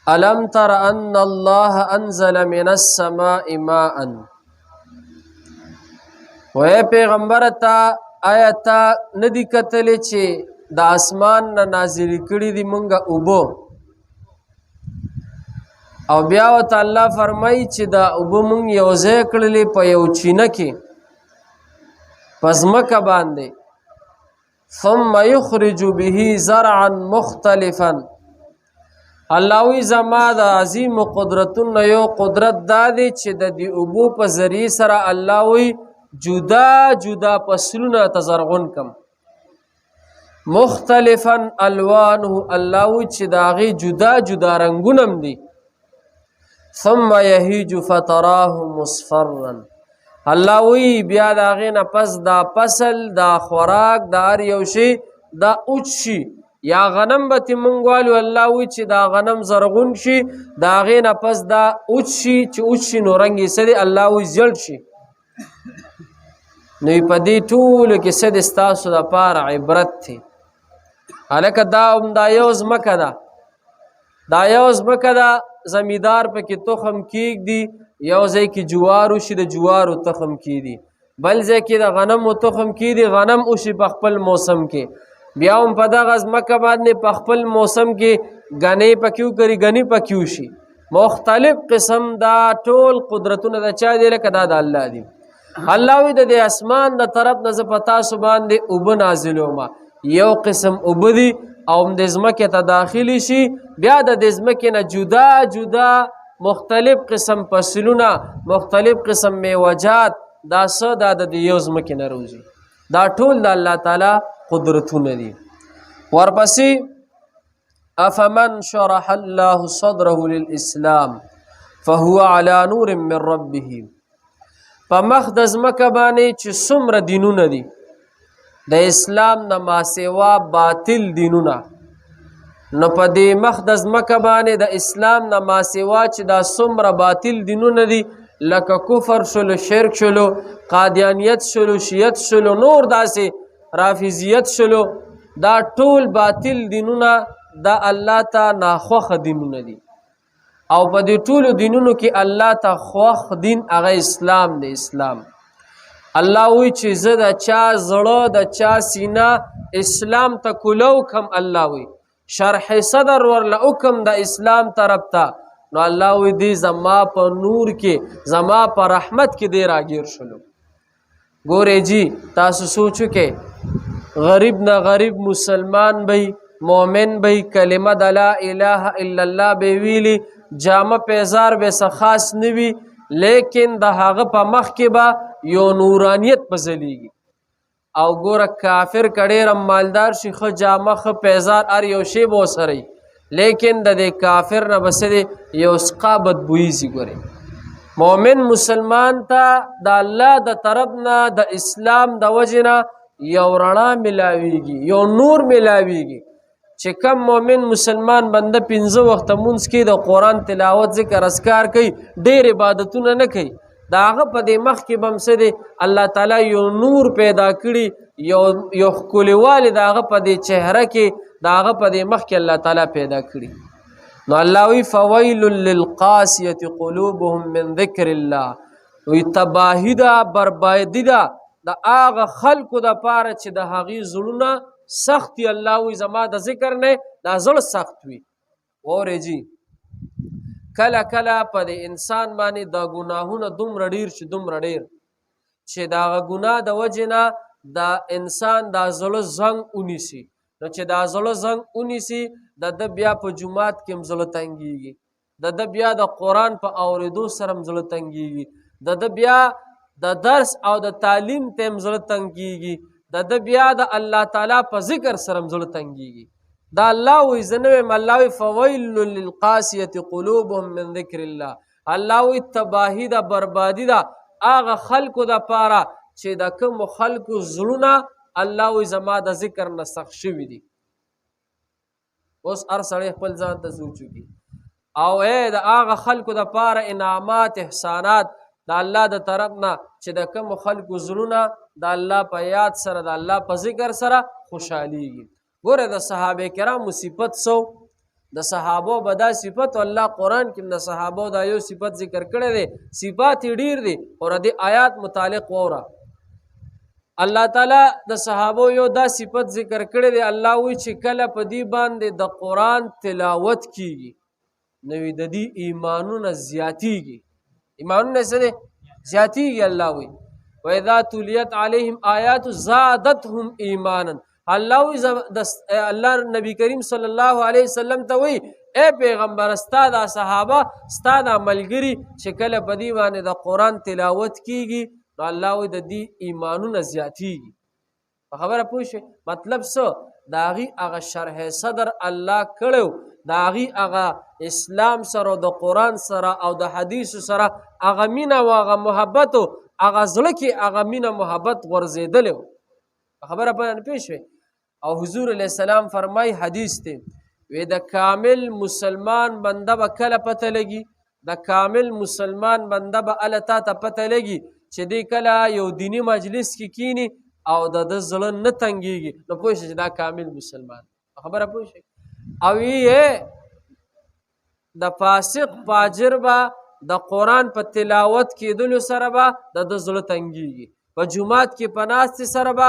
ألم تر أن الله أنزل من السماء ماء وے پیغمبر تا آیتا ندی کتلی چی دا اسمان نا نازلی کری دی منگا اوبو او بیاوتا اللہ فرمائی چی دا اوبو منگ یوزے کرلی پا یو چینکی پزمک باندے ثم یخرج به زرعا مختلفا اللہ وی زما دا عظیم قدرتون یو قدرت دادی چی دا دی اوبو پا ذریع سر اللہ وی جدا جدا پسلونا تزرغن کم مختلفا الوانه اللہ وی چی داغی جدا جدا رنگونم دی ثم یهیج فتراه مصفرا اللہ وی بیا داغی نا پس دا پسل دا خوراک دا اریوشی دا اوچ شی یا غنم بتی منگوالو اللہ وی چی دا غنم زرغون شی دا غین پس دا اوچ شی چی اوچ شی نو رنگی سدی اللہ وی زیل شی نوی پا دی طولو کی سد استاسو دا پار عبرت تھی حالکہ دا یوز مکہ دا یوز مکہ دا زمیدار پا کی تخم کیگ دی یوزے کی جوارو شی دا جوارو تخم کی دی بلزے کی دا غنم و تخم کی دی غنم اوشی پا خپل موسم کے بیاوم پا دا غز مکہ بادنے پا خپل موسم کے گنے پا کیو کری گنی پا کیو شی مختلف قسم دا ټول قدرتون دا چا دی لکہ دا اللہ دی اللہ وی دا دے اسمان دا طرف نظر پتا سبان دے اوب نازلو ما یو قسم اوب دی اوم دزمکی تا داخلی شی بیا دا دزمکی نا جدا جدا مختلف قسم پسلونا مختلف قسم میوجات دا سا دا دیوزمکی نا روزی دا ټول دا اللہ تعالی قدرتون دی ورپسی افمن شرح اللہ صدره للاسلام فهو على نور من ربه پا مخدز مکبانی چی سمر دینون دی دا اسلام نما سوا باطل دینونا نو پا دی مخدز مکبانی دا اسلام نما سوا چی دا سمر باطل دینون دی لکا کفر شلو شرک شلو قادیانیت شلو شیعت شلو نور دا سی رافضیت شلو دا ټول باطل دینونا دا اللہ تا ناخوخ دینون دی او پا دی ټولو دینونو کی اللہ تا خوخ دین اغا اسلام دی اسلام اللہ وی چی دا چا زڑو دا چا سینا اسلام تا کلو کم اللہ وی شرح صدر ورلا اکم دا اسلام طرف تا نو اللہ وی دی زما پا نور کی زما پا رحمت کی دیر آگیر شلو گورے جی تاسو سوچو کے غریب نا غریب مسلمان بھئی مومن بھئی کلمہ دا لا الہ الا اللہ بے ویلی جامع پیزار بے سخاص نوی لیکن دا حاغ پا مخ کے با یو نورانیت پزلی گی او گورا کافر کڑیر مالدار شی خ جامع خ پیزار ار یو شی بو سری لیکن دا دے کافر نا بس دے یو سقا بدبوئی گورے مومن مسلمان تا دا اللہ دا طرفنا دا اسلام دا وجنا یو رنا ملاویگی یو نور ملاویگی چه کم مومن مسلمان بنده 15 وقت منز کی دا قرآن تلاوت ذکر اذکار کئی دیر عبادتون نکی دا آغا پا دی مخ کی بمسده اللہ تعالی یو نور پیدا کری یو خکولیوالی دا آغا پا دی چہرہ کی دا آغا پا دی مخ کی اللہ تعالی پیدا کری نو اللہ وی فویل للقاسیت قلوبهم من ذکر اللہ وی تباہی دا بربادی دا آغا خلق دا پارا چی دا حقی ظلونا سختی اللہ وی زما دا ذکر نے دا ظل سخت وی اور جی کلا کلا پا دے انسان بانی دا گناہونا دم رڈیر چی دم رڈیر چی دا گناہ دا وجنا دا انسان دا ظل زنگ اونی سی نو چی دا ظل زنگ اونی سی دا بیا پا جماعت کم ظل تنگی گی دا بیا دا قرآن پا اوردو سرم ظل تنگی گی دا بیا دا درس او دا تعلیم تیم ظل تنگی گی دا بیا دا اللہ تعالی پا ذکر سرم ظل تنگی گی دا اللہ وی زنویم اللہ وی فویل للقاسیت قلوبهم من ذکر اللہ اللہ وی تباہی دا بربادی دا آغا خلق دا پارا چی دا کم خلق ظلونا اللہ وی زما دا ذکر نسخ شوی دی اس ارسڑی پل زان تا سوچو کی او اے دا آغا خلق دا پارا انعامات احسانات دا اللہ دا طرفنا چی دا کم خلق ظلونا دا اللہ پا یاد سر دا اللہ پا ذکر سر خوشحالی گی گورے دا صحابہ کرام مصیبت سو د صحابو به دا صفت الله قرآن کې د صحابو دا یو صفت ذکر کړی دی صفات یې ډیر دی او د آیات متعلق وره الله تعالی د صحابو یو دا صفت ذکر کړی دی الله وی چې کله په دې باندې د قرآن تلاوت کیږي نو د دې ایمانونه زیاتیږي ایمانونه څه دی زیاتیږي الله وی وَإِذَا تُلِيَتْ عَلَيْهِمْ آيَاتُ زَادَتْهُمْ إِيمَانًا الله نبی کریم صلی الله علیه وسلم ته وی اے پیغمبر ستا دا صحابه ستا دا ملګری چې کله په دې باندې د قرآن تلاوت کیږي نو الله وی د دې ایمانونه زیاتیږي په خبره پوه شئ مطلب څه د هغې هغه شرح صدر الله کړی د هغې هغه اسلام سره د قرآن سره او د حدیثو سره هغه مینه او هغه محبت هغه زړه کې هغه مینه محبت غورځېدلی و خبره باندې پوه شوې او حضور علیه السلام فرمای حدیث دی وی د کامل مسلمان بنده به کله پته لګي د کامل مسلمان بنده به هله تا ته پته لګي چې دی کله یو دینی مجلس کې کینی او د زړه نه تنګېږي نو پوه شئ چې دا کامل مسلمان خبره پوه شئ او یې د فاسق فاجر به د قرآن په تلاوت کېدلو سره به د زړه تنګېږي په جومات کې په ناستې سره به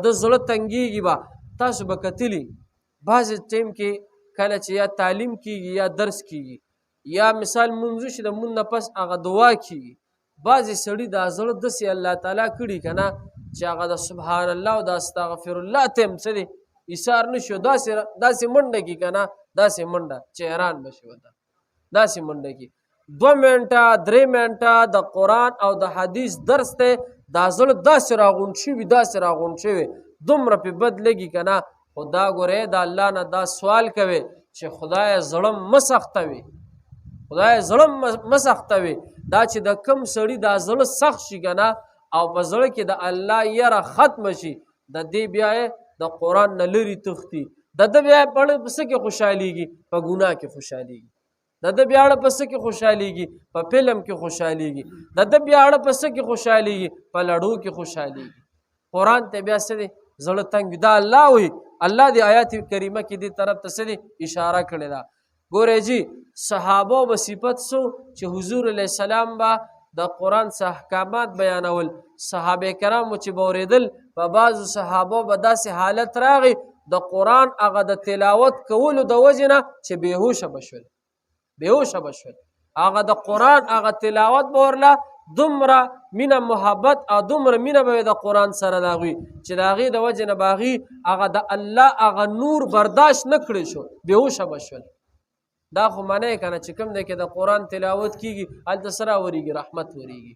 د زړه تنګېږي به تاسو به کتلي بعضې ټیم کې کله چې یا تعلیم کېږي یا درس کېږي یا مثال منځو چې د مونځ نه پس هغه دعا کېږي بعضې سړي دا زړه داسې الله تعالی کړي که نه چې هغه د سبحان الله او د استغفر الله ته هم څه دی ایثار نه شو داسې منډه کي که نه داسې منډه چې حیران به شي ورته داسې منډه کي 2 منټه 3 منټه د قرآن او د حدیث درس دی دا زړه داسې راغونډ شوي داسې راغونډ شوي دومره پې بد لګي که نه خو دا ګورئ د الله نه دا سوال کوي چې خدایه زړه مه سختوي خدایه زړه مه سختوي دا چې د کم سړي دا زړه سخت شي که نه او په زړه کې د الله یره ختمه شي د دې بیا د قرآن نه لرې تښتي د ده بیا په څه کې خوشحالېږي په ګناه کې خوشحالېږي د ده بیا په څه کې خوشحالېږي په فلم کې خوشحالېږي د ده بیا په څه کې خوشحالېږي په لړو کې خوشحالېږي قرآن ته بیا څه دی زړه تنګ وي دا الله وي الله د آیات کریمه کې دې طرف ته څه دی اشاره کړې ده ګورئ جي صحابو به صفت سو چې حضور علیه السلام به د قرآن څه احکامات بیانول صحابه کرامو چې به اورېدل په بعضو صحابو به داسې حالت راغی د قرآن هغه د تلاوت کولو د وجې نه چې بېهوشه به شول بېهوشه به شول هغه د قرآن هغه تلاوت به ورله دومره مینه محبت او دومره مینه به د قرآن سره د هغوی چې د هغې د وجې نه به هغې هغه د الله هغه نور برداشت نه کړی شو بېهوشه به شول دا خو منی که نه چې کوم دی کې د قرآن تلاوت کېږي هلته څه راورېږي رحمت ورېږي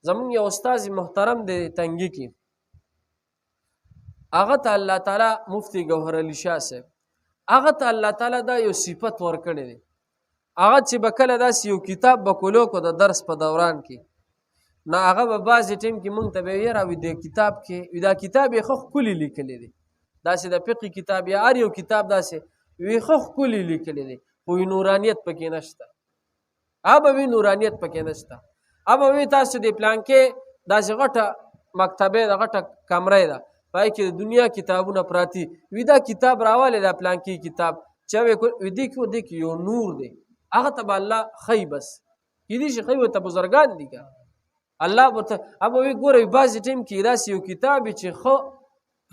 زمونږ یو استاذ محترم دی تنګي کې هغه ته الله تعالی مفتی ګوهر علي شاه صاحب هغه ته الله تعالی دا یو صفت ورکړی دی هغه چې به کله داسې یو کتاب به کولو کو د درس په دوران کې نه هغه به بعضې ټیم کې مونږ ته به یې راوي د کتاب کې دا کتاب یې ښه ښکلي لیکلی دی داسې د فقې کتاب یا هر یو کتاب داسې وی ښه ښکلي لیکلی دی خو نورانیت پکې نشته هغه به وي نورانیت پکې نشته هغه به وي تاسو د پلانکې داسې غټه مکتبه د غټه کمره ده پای کې د دنیا کتابونه پراتی وی دا کتاب راواله دا پلانکې کتاب چې وی دې کې یو نور دی هغه ته به الله ښیي بس کېدای شي ښیي ورته بزرګان دي که الله ورته هغه وی ګوره بعضې ټیم کې داسې یو کتاب چې ښه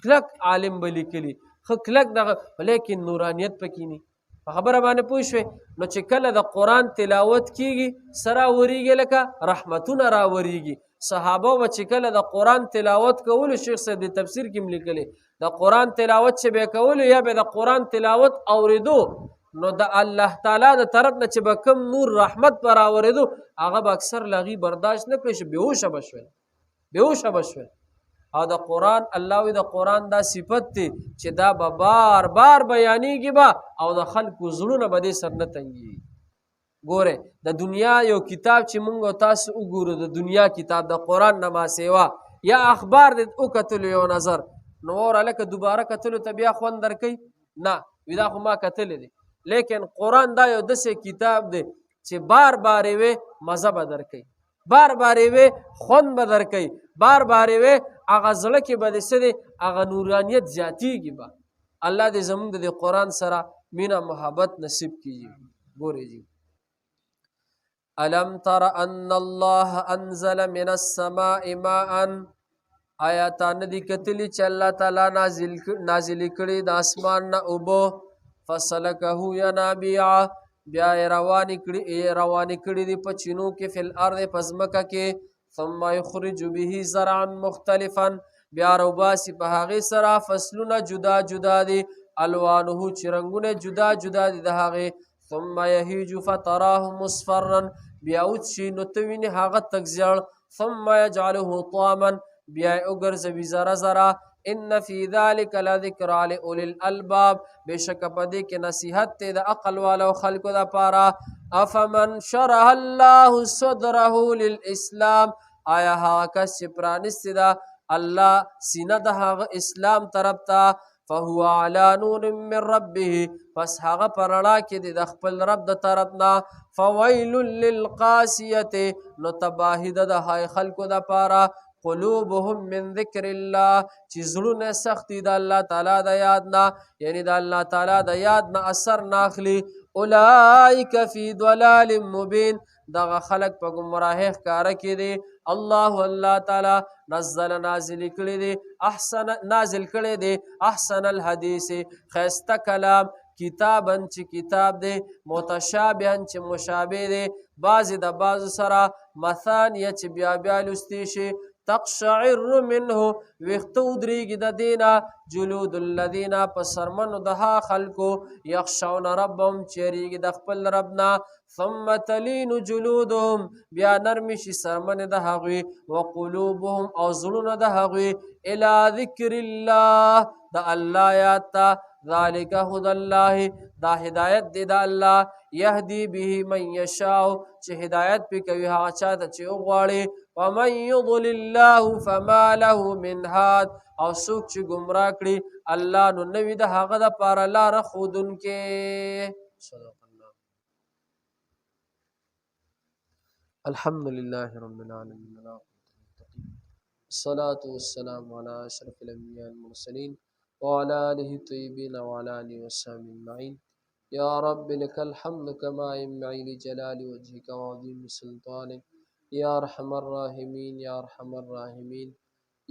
کلک عالم به لیکلي ښه کلک دغه لیکن نورانیت پکې نه په خبره باندې پوه شوې نو چې کله د قرآن تلاوت کېږي څه راورېږي لکه رحمتونه راورېږي صحابه به چې کله د قرآن تلاوت کولو شیخ صاحب د تفسیر کې هم لیکلی د قرآن تلاوت چې به یې کولو یا به د قرآن تلاوت اورېدو نو د الله تعالی د طرف نه چې به کوم نور رحمت به راورېدو هغه به اکثر له هغې برداشت نه کړی شي بېهوشه به شول بېهوشه به شول او د قرآن الله وی د قرآن دا صفت دی چې دا به بار بار بیانېږي به او د خلکو زړونه به دې سر نه تنګېږي ګورئ د دنیا یو کتاب چې موږ تاسو وګورو د دنیا کتاب د قرآن نه ما سیوا یا اخبار دې وکتلو یو نظر نو اور هلکه دوباره کتلو ته بیا خوند درکوي نه وي دا خو ما کتلی دی لیکن قرآن دا یو داسې کتاب دی چې بار بار یې وې مزه به درکوي بار بار یې وې خوند به درکوي بار بار یې وې هغه زړه کې به دې څه دی هغه نورانیت زیاتېږي به الله دې زمونږ د دې قرآن سره مینا محبت نصیب کیږي ګورې جی الم تر ان الله انزل من السماء ماء آیا تا ندی کتلی چې الله تعالی نازل کړي د اسمان نه اوبو فسلکه ینابیع بیا روان کړي دي په چینو کې فل ارض پزمکه کې ثم یخرج به زرعا مختلفا بیا روباسی په هغې سره فصلونه جدا جدا دي الوانه چې رنګونه جدا جدا دي د هغې ثم یهیج فتراه مصفرا بیا وچشي نو ته وینې هغه تک زیړ ثم یجعله طاما بیا وګرځوي زره زره ان فی ذلک لذکرا لأولی الالباب بشک په دې کې نصیحت دی د عقل والو خلکو دپاره افمن شرح الله صدره للاسلام آیا هغه کس چې پرانستی ده الله سینه د هغه اسلام طرف ته فهو علی نور من ربه پس هغه په رڼا کې دی د خپل رب د طرف نه فویل للقاسیة نو تباهي ده د هغې خلکو دپاره قلوبهم من ذکر الله چې زړونه سخت دي د الله تعالی د یاد نه یعنی د الله تعالی د یاد نه اثر نه اخلي اولئک فی ضلال مبین دغه خلق په ګمراهۍ ښکاره کې دي الله تعالی نازل کړی دی احسن الحدیث ښایسته کلام کتابا چې کتاب دی متشابها چې مشابه دی بعضې د بعضو سره مثانیه چې بیا بیا لوستی شي تقشعر منه ویخته ودرېږي د دینه جلود الذین په سرمنو د ها خلکو یخشون ربهم چې یریږي د خپل رب نه ثم تلین جلودهم بیا نرمې شي سرمنې د هغوی وقلوبهم او زړونه د هغوی الی ذکر الله د الله یاد ته ذلک هدی الله دا هدایت دی د الله یهدی به من یشاء چې هدایت پې کوي هغه چا ته چې وغواړي ومن یضلل الله فما له من هاد او څوک چې ګمراه کړي الله نو نه وي د هغه دپاره لاره ښودونکې صدق الله الحمد لله رب العالمين الصلاة والسلام على أشرف الأنبياء المرسلين وعلى آله الطيبين وعلى آله وصحبه أجمعين يا رب لك الحمد كما ينبغي لجلال وجهك وعظيم سلطانك یا ارحم الراحمین یا ارحم الراحمین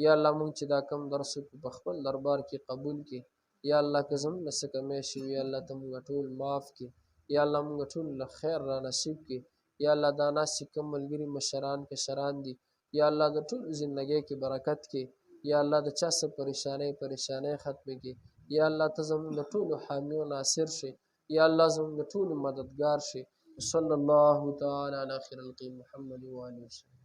یا الله مونږ چې دا کم درس په خپل دربار کې قبول کړي یا الله که زموږ نه څه کمی شوي الله ته مونږ ټول معاف کړي یا الله مونږ ټول له خیر را نصیب کړي یا الله دا ناست چې کوم ملګري مشران کشران دي یا الله د ټول زندګۍ کې برکت کړي یا الله د چا څه پریشانۍ ختمې کړي یا الله ته زموږ د ټولو حامی و ناصر شي یا الله زموږ د ټولو مددگار شي صلی الله تعالی علی خیر الخلق محمد و آله وسلم